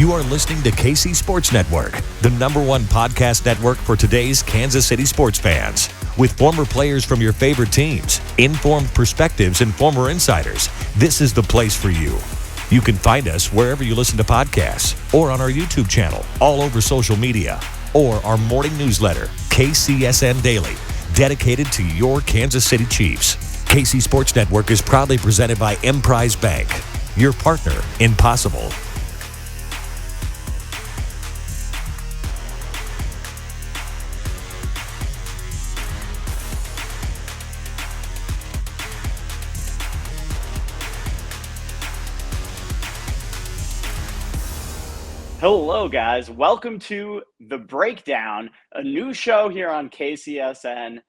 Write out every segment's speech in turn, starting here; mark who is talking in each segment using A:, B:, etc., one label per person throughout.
A: You are listening to KC Sports Network, the #1 podcast network for today's Kansas City sports fans. With former players from your favorite teams, informed perspectives, and former insiders, this is the place for you. You can find us wherever you listen to podcasts or on our YouTube channel, all over social media, or our morning newsletter, KCSN Daily, dedicated to your Kansas City Chiefs. KC Sports Network is proudly presented by Emprise Bank, your partner in possible.
B: Hello, guys. Welcome to The Breakdown, a new show here on KCSN.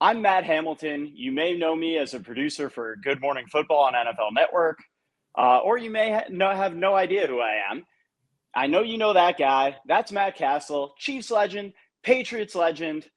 B: I'm Matt Hamilton. You may know me as a producer for Good Morning Football on NFL Network, or you may have no idea who I am. I know you know that guy. That's Matt Cassel, Chiefs legend, Patriots legend.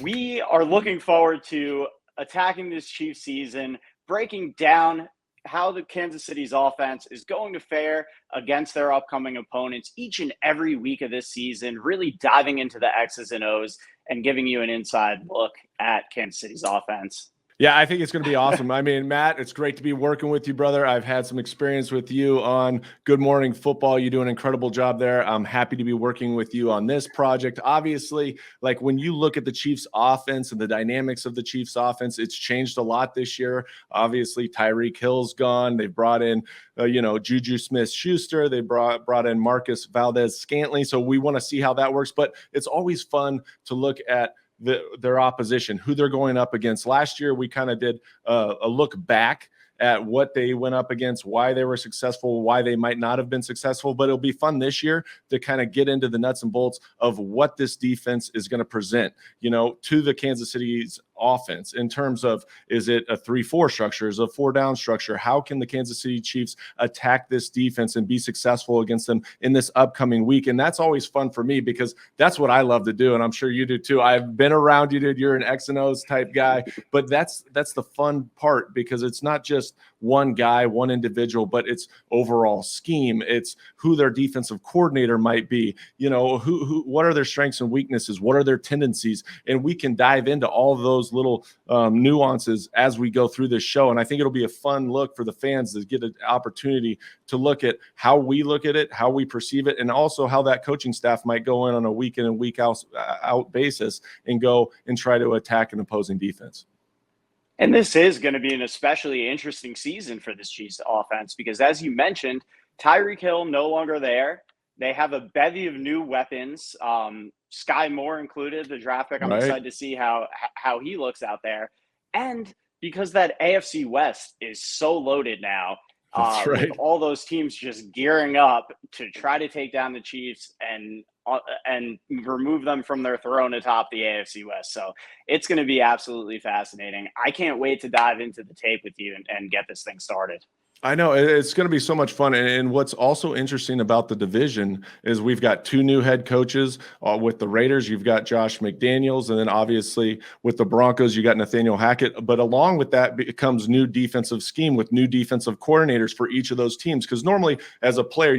B: We are looking forward to attacking this Chiefs season, breaking down how the Kansas City's offense is going to fare against their upcoming opponents each and every week of this season, really diving into the X's and O's and giving you an inside look at Kansas City's offense.
C: Yeah, I think it's going to be awesome. I mean, Matt, it's great to be working with you, brother. I've had some experience with you on Good Morning Football. You do an incredible job there. I'm happy to be working with you on this project. Obviously, like when you look at the Chiefs offense and the dynamics of the Chiefs offense, it's changed a lot this year. Obviously, Tyreek Hill's gone. They've brought in, Juju Smith-Schuster. They brought in Marcus Valdez-Scantling. So we want to see how that works. But it's always fun to look at their opposition, who they're going up against. Last year, we kind of did a look back at what they went up against, why they were successful, why they might not have been successful. But it'll be fun this year to kind of get into the nuts and bolts of what this defense is going to present, to the Kansas City's offense in terms of, is it a 3-4 structure? Is it a 4-down structure? How can the Kansas City Chiefs attack this defense and be successful against them in this upcoming week? And that's always fun for me because that's what I love to do. And I'm sure you do too. I've been around you, dude. You're an X and O's type guy, but that's the fun part because it's not just one guy, one individual, but it's overall scheme. It's who their defensive coordinator might be, what are their strengths and weaknesses? What are their tendencies? And we can dive into all of those little nuances as we go through this show. And I think it'll be a fun look for the fans to get an opportunity to look at how we look at it, how we perceive it, and also how that coaching staff might go in on a week in and week out basis and go and try to attack an opposing defense.
B: And this is going to be an especially interesting season for this Chiefs offense because, as you mentioned, Tyreek Hill no longer there. They have a bevy of new weapons, Sky Moore included, the draft pick. I'm excited to see how he looks out there. And because that AFC West is so loaded now, with all those teams just gearing up to try to take down the Chiefs and remove them from their throne atop the AFC West. So it's going to be absolutely fascinating. I can't wait to dive into the tape with you and get this thing started.
C: I know it's going to be so much fun. And what's also interesting about the division is we've got 2 new head coaches with the Raiders. You've got Josh McDaniels. And then obviously with the Broncos, you got Nathaniel Hackett. But along with that becomes new defensive scheme with new defensive coordinators for each of those teams. Because normally as a player,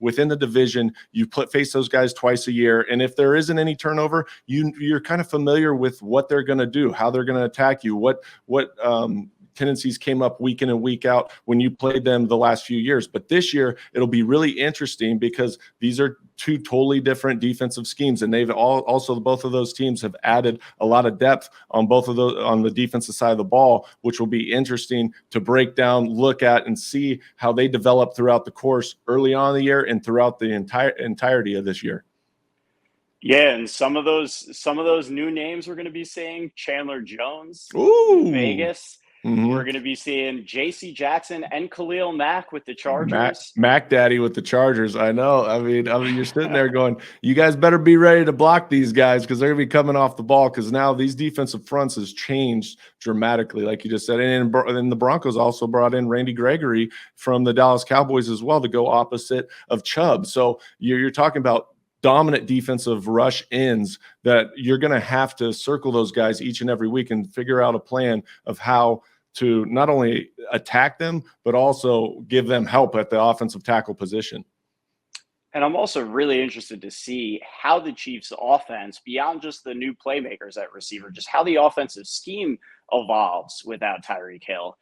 C: within the division, you face those guys twice a year. And if there isn't any turnover, you're kind of familiar with what they're going to do, how they're going to attack you, what tendencies came up week in and week out when you played them the last few years. But this year, it'll be really interesting because these are 2 totally different defensive schemes. And they've both of those teams have added a lot of depth on both of those on the defensive side of the ball, which will be interesting to break down, look at, and see how they develop throughout the course early on in the year and throughout the entirety of this year.
B: Yeah, and some of those new names we're going to be seeing: Chandler Jones, Vegas.
C: Mm-hmm.
B: We're going to be seeing J.C. Jackson and Khalil Mack with the Chargers.
C: Mac Daddy with the Chargers. I know. I mean, you're sitting there going, you guys better be ready to block these guys because they're going to be coming off the ball because now these defensive fronts has changed dramatically, like you just said. And the Broncos also brought in Randy Gregory from the Dallas Cowboys as well to go opposite of Chubb. So you're talking about dominant defensive rush ends that you're going to have to circle those guys each and every week and figure out a plan of how to not only attack them, but also give them help at the offensive tackle position.
B: And I'm also really interested to see how the Chiefs offense, beyond just the new playmakers at receiver, just how the offensive scheme evolves without Tyreek Hill.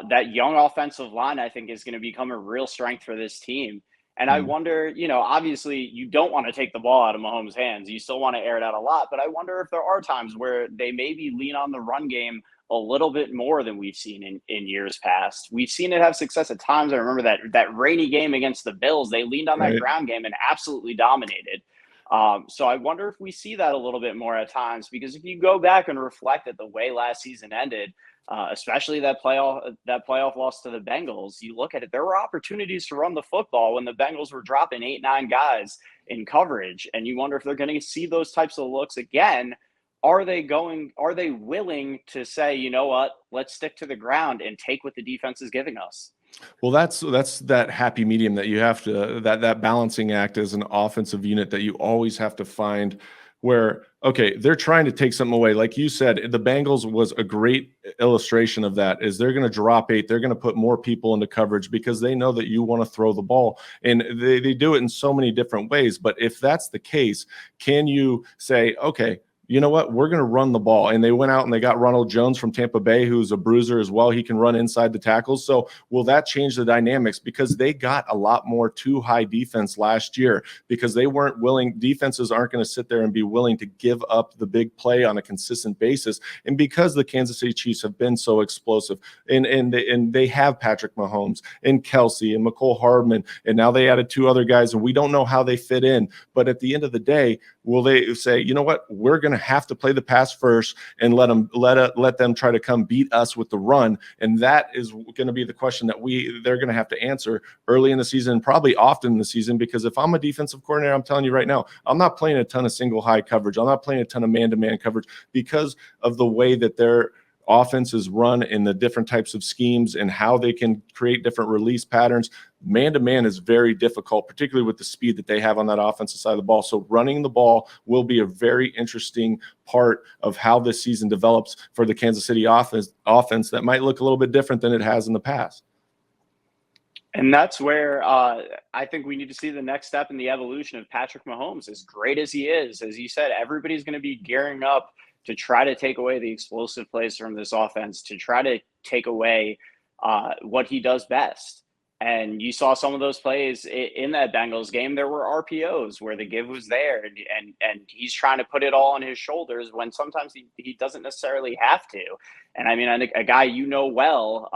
B: That young offensive line, I think, is going to become a real strength for this team. And I
C: Mhm.
B: wonder, obviously you don't want to take the ball out of Mahomes' hands. You still want to air it out a lot, but I wonder if there are times where they maybe lean on the run game a little bit more than we've seen in years past. We've seen it have success at times. I remember that rainy game against the Bills. They leaned on that
C: Right.
B: ground game and absolutely dominated. So I wonder if we see that a little bit more at times, because if you go back and reflect at the way last season ended, especially that playoff loss to the Bengals, you look at it, there were opportunities to run the football when the Bengals were dropping 8, 9 guys in coverage, and you wonder if they're going to see those types of looks again. Are they willing to say, you know what, let's stick to the ground and take what the defense is giving us?
C: Well, that's that happy medium that you have to that balancing act as an offensive unit that you always have to find where, okay, they're trying to take something away. Like you said, the Bengals was a great illustration of that. Is they're going to drop 8, they're going to put more people into coverage because they know that you want to throw the ball. And they do it in so many different ways. But if that's the case, can you say, okay, you know what, we're going to run the ball? And they went out and they got Ronald Jones from Tampa Bay, who's a bruiser as well. He can run inside the tackles. So will that change the dynamics? Because they got a lot more too high defense last year because they weren't willing. Defenses aren't going to sit there and be willing to give up the big play on a consistent basis. And because the Kansas City Chiefs have been so explosive, and they have Patrick Mahomes and Kelsey and McCole Hardman, and now they added 2 other guys, and we don't know how they fit in. But at the end of the day, will they say, you know what, we're going to have to play the pass first and let them try to come beat us with the run? And that is going to be the question that they're going to have to answer early in the season, probably often in the season, because if I'm a defensive coordinator, I'm telling you right now, I'm not playing a ton of single high coverage. I'm not playing a ton of man-to-man coverage because of the way that their offense is run in the different types of schemes and how they can create different release patterns. Man-to-man is very difficult, particularly with the speed that they have on that offensive side of the ball. So running the ball will be a very interesting part of how this season develops for the Kansas City offense that might look a little bit different than it has in the past.
B: And that's where I think we need to see the next step in the evolution of Patrick Mahomes. As great as he is, as you said, everybody's going to be gearing up to try to take away the explosive plays from this offense, to try to take away what he does best. And you saw some of those plays in that Bengals game. There were RPOs where the give was there, and he's trying to put it all on his shoulders when sometimes he doesn't necessarily have to. And I mean, I think a guy well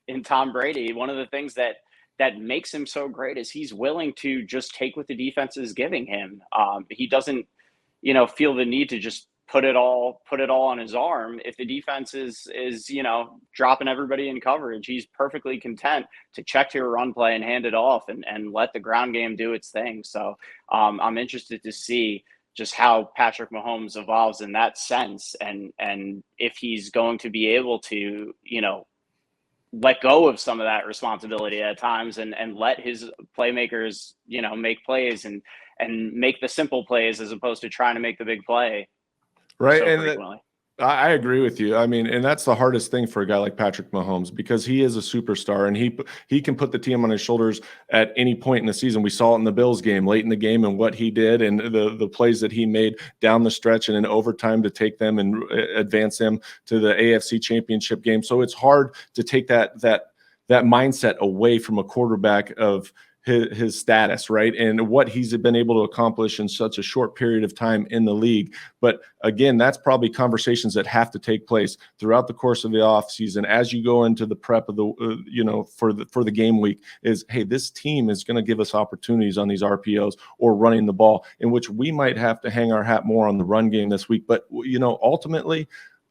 B: in Tom Brady, one of the things that makes him so great is he's willing to just take what the defense is giving him. He doesn't, feel the need to just put it all on his arm. If the defense is dropping everybody in coverage, he's perfectly content to check to a run play and hand it off and let the ground game do its thing. So I'm interested to see just how Patrick Mahomes evolves in that sense, and if he's going to be able to let go of some of that responsibility at times and let his playmakers make plays and make the simple plays as opposed to trying to make the big play.
C: Right.
B: So
C: And
B: frequently.
C: I agree with you. I mean, and that's the hardest thing for a guy like Patrick Mahomes because he is a superstar and he can put the team on his shoulders at any point in the season. We saw it in the Bills game, late in the game, and what he did and the plays that he made down the stretch and in overtime to take them and advance them to the AFC Championship game. So it's hard to take that mindset away from a quarterback of his status, right? And what he's been able to accomplish in such a short period of time in the league. But again, that's probably conversations that have to take place throughout the course of the offseason as you go into the prep of the, for the game week is, hey, this team is going to give us opportunities on these RPOs or running the ball, in which we might have to hang our hat more on the run game this week. But, ultimately,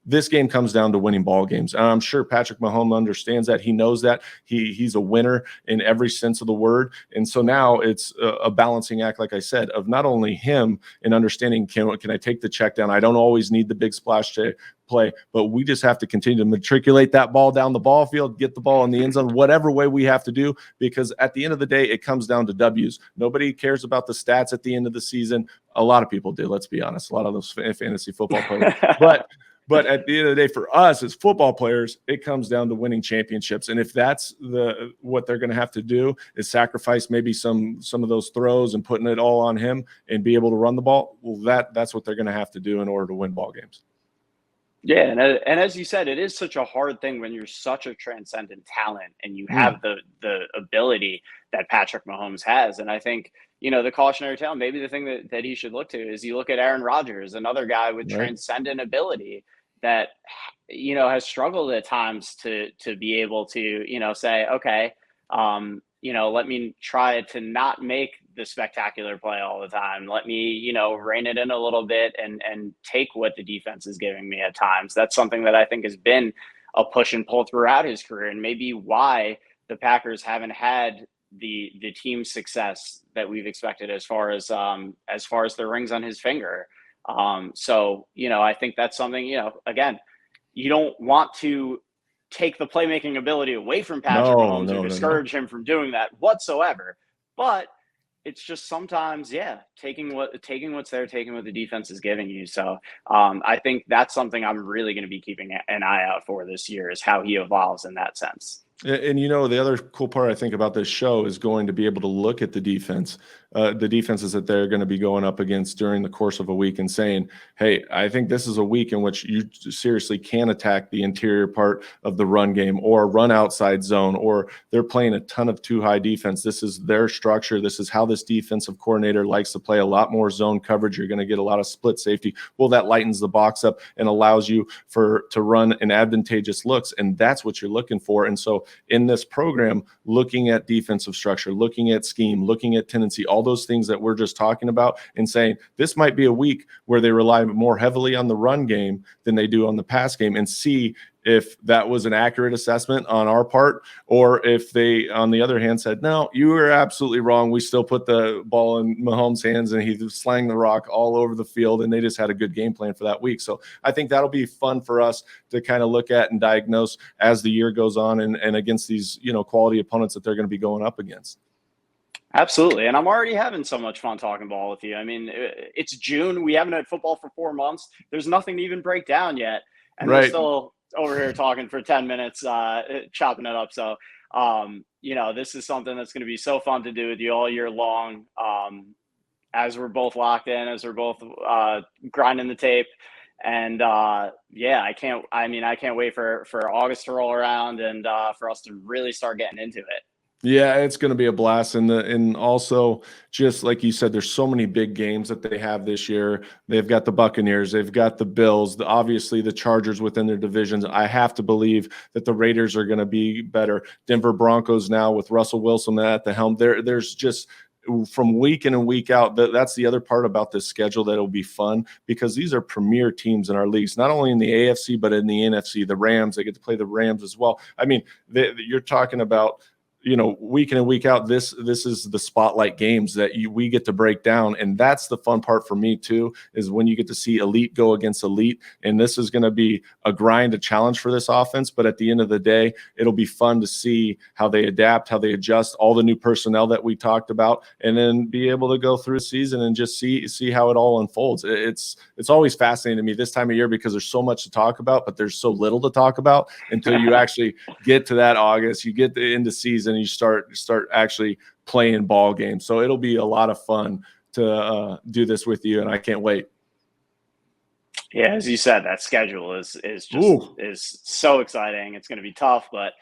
C: this game comes down to winning ball games. And I'm sure Patrick Mahomes understands that. He knows that he's a winner in every sense of the word. And so now it's a balancing act, like I said, of not only him and understanding, can I take the check down? I don't always need the big splash to play, but we just have to continue to matriculate that ball down the ball field, get the ball in the end zone, whatever way we have to do, because at the end of the day, it comes down to W's. Nobody cares about the stats at the end of the season. A lot of people do, let's be honest, a lot of those fantasy football players. But at the end of the day, for us as football players, it comes down to winning championships. And if that's what they're going to have to do is sacrifice maybe some of those throws and putting it all on him and be able to run the ball, well, that's what they're going to have to do in order to win ball games.
B: Yeah, and as you said, it is such a hard thing when you're such a transcendent talent and you have the ability that Patrick Mahomes has. And I think, the cautionary tale, maybe the thing that he should look to is you look at Aaron Rodgers, another guy with transcendent ability that, has struggled at times to be able to, say, okay, let me try to not make the spectacular play all the time. Let me, rein it in a little bit and take what the defense is giving me at times. That's something that I think has been a push and pull throughout his career, and maybe why the Packers haven't had the team success that we've expected as far as the rings on his finger. So, I think that's something, again, you don't want to take the playmaking ability away from Patrick Mahomes or discourage him from doing that whatsoever. But it's just sometimes, taking what's there, taking what the defense is giving you. So I think that's something I'm really going to be keeping an eye out for this year, is how he evolves in that sense.
C: And the other cool part I think about this show is going to be able to look at the defenses that they're going to be going up against during the course of a week and saying, hey, I think this is a week in which you seriously can attack the interior part of the run game or run outside zone, or they're playing a ton of too high defense. This is their structure. This is how this defensive coordinator likes to play a lot more zone coverage. You're going to get a lot of split safety. Well, that lightens the box up and allows you to run in advantageous looks. And that's what you're looking for. And so in this program, looking at defensive structure, looking at scheme, looking at tendency, all those things that we're just talking about, and saying this might be a week where they rely more heavily on the run game than they do on the pass game, and see if that was an accurate assessment on our part, or if they, on the other hand, said, no, you were absolutely wrong. We still put the ball in Mahomes' hands and he slang the rock all over the field, and they just had a good game plan for that week. So I think that'll be fun for us to kind of look at and diagnose as the year goes on, and against these, quality opponents that they're going to be going up against.
B: Absolutely. And I'm already having so much fun talking ball with you. I mean, it's June. We haven't had football for 4 months. There's nothing to even break down yet. And we're still over here talking for 10 minutes, chopping it up. So, this is something that's going to be so fun to do with you all year long. As we're both locked in, as we're both grinding the tape. And I can't wait for August to roll around and for us to really start getting into it.
C: Yeah, it's going to be a blast. And also, just like you said, there's so many big games that they have this year. They've got the Buccaneers, they've got the Bills, obviously the Chargers within their divisions. I have to believe that the Raiders are going to be better. Denver Broncos now with Russell Wilson at the helm. There's just, from week in and week out, that's the other part about this schedule that'll be fun, because these are premier teams in our leagues, not only in the AFC, but in the NFC. The Rams, they get to play the Rams as well. I mean, you're talking about, week in and week out, this is the spotlight games that we get to break down. And that's the fun part for me too, is when you get to see elite go against elite. And this is going to be a grind, a challenge for this offense. But at the end of the day, it'll be fun to see how they adapt, how they adjust, all the new personnel that we talked about, and then be able to go through the season and just see how it all unfolds. It's always fascinating to me this time of year, because there's so much to talk about, but there's so little to talk about until you actually get to that August, you get into season, and you start actually playing ball games. So it'll be a lot of fun to do this with you, and I can't wait.
B: Yeah, as you said, that schedule is so exciting. It's going to be tough, but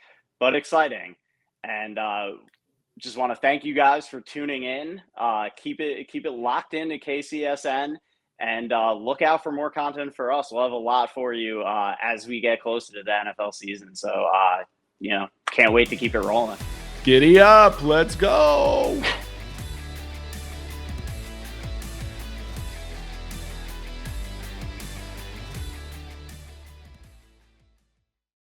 B: exciting. And just want to thank you guys for tuning in. Keep it locked into KCSN, and look out for more content for us. We'll have a lot for you as we get closer to the NFL season. So can't wait to keep it rolling.
C: Giddy up. Let's go.